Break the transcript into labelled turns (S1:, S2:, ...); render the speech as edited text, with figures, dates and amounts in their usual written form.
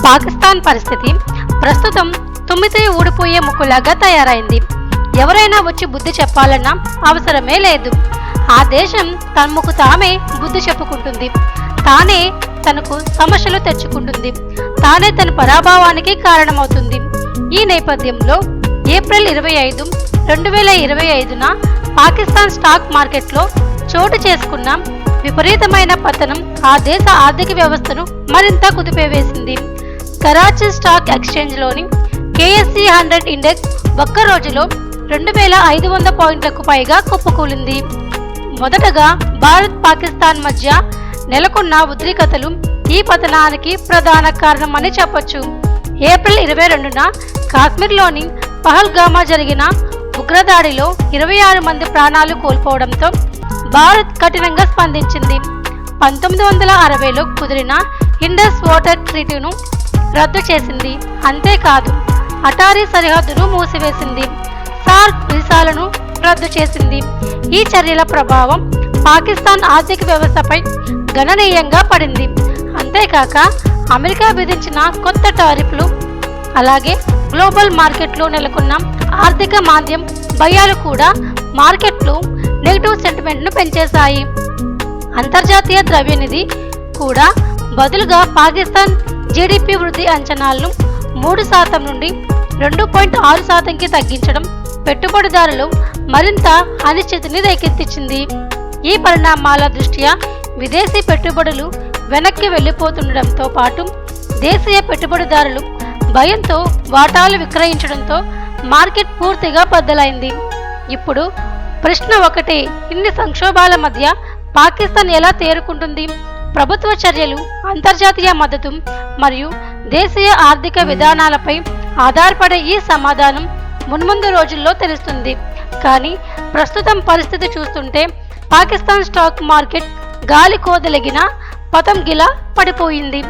S1: పాకిస్తాన్ పరిస్థితి ప్రస్తుతం తుమ్మితే ఊడిపోయే ముక్కులాగా తయారైంది. ఎవరైనా వచ్చి బుద్ధి చెప్పాలన్నా అవసరమే లేదు. ఆ దేశం తనకు తామే బుద్ధి చెప్పుకుంటుంది. తానే తనకు సమస్యలు తెచ్చుకుంటుంది. తానే తన పరాభవానికి కారణమవుతుంది. ఈ నేపథ్యంలో ఏప్రిల్ 25, 2025న పాకిస్తాన్ స్టాక్ మార్కెట్లో చోటు చేసుకున్న విపరీతమైన పతనం ఆ దేశ ఆర్థిక వ్యవస్థను మరింత కుదిపేవేసింది. కరాచీ స్టాక్ ఎక్స్చేంజ్లోని KSE 100 ఇండెక్స్ ఒక్క రోజులో 2500 పాయింట్లకు పైగా కుప్పకూలింది. మొదటగా భారత్ పాకిస్తాన్ మధ్య నెలకొన్న ఉద్రిక్తతలు ఈ పతనానికి ప్రధాన కారణమని చెప్పొచ్చు. ఏప్రిల్ 22న కాశ్మీర్లోని పహల్గామా జరిగిన ఉగ్రదాడిలో 26 మంది ప్రాణాలు కోల్పోవడంతో భారత్ కఠినంగా స్పందించింది. 1960లో కుదిరిన ఇండస్ వాటర్ ట్రీటీను రద్దు చేసింది. అంతేకాదు అటారీ సరిహద్దును మూసివేసింది. సార్క్ వీసాలను రద్దు చేసింది. ఈ చర్యల ప్రభావం పాకిస్తాన్ ఆర్థిక వ్యవస్థపై గణనీయంగా పడింది. అంతేకాక అమెరికా విధించిన కొత్త టారిఫ్లు, అలాగే గ్లోబల్ మార్కెట్లో నెలకొన్న ఆర్థిక మాంద్యం భయాలు కూడా మార్కెట్లు నెగిటివ్ సెంటిమెంట్ను పెంచేశాయి. అంతర్జాతీయ ద్రవ్యనిధి కూడా బదులుగా పాకిస్తాన్ GDP వృద్ధి అంచనాలను 3% నుండి 2.6%కి తగ్గించడం పెట్టుబడిదారులు మరింత అనిశ్చితిని రేకెత్తించింది. ఈ పరిణామాల దృష్ట్యా విదేశీ పెట్టుబడులు వెనక్కి వెళ్లిపోతుండటంతో పాటు దేశీయ పెట్టుబడిదారులు భయంతో వాటాలు విక్రయించడంతో మార్కెట్ పూర్తిగా బద్దలైంది. ఇప్పుడు ప్రశ్న ఒకటే, ఇన్ని సంక్షోభాల మధ్య పాకిస్తాన్ ఎలా తేరుకుంటుంది? ప్రభుత్వ చర్యలు, అంతర్జాతీయ మద్దతు మరియు దేశీయ ఆర్థిక విధానాలపై ఆధారపడే ఈ సమాధానం మున్ముందు రోజుల్లో తెలుస్తుంది. కానీ ప్రస్తుతం పరిస్థితి చూస్తుంటే పాకిస్తాన్ స్టాక్ మార్కెట్ గాలి కోదలిగిన పతంగిలా పడిపోయింది.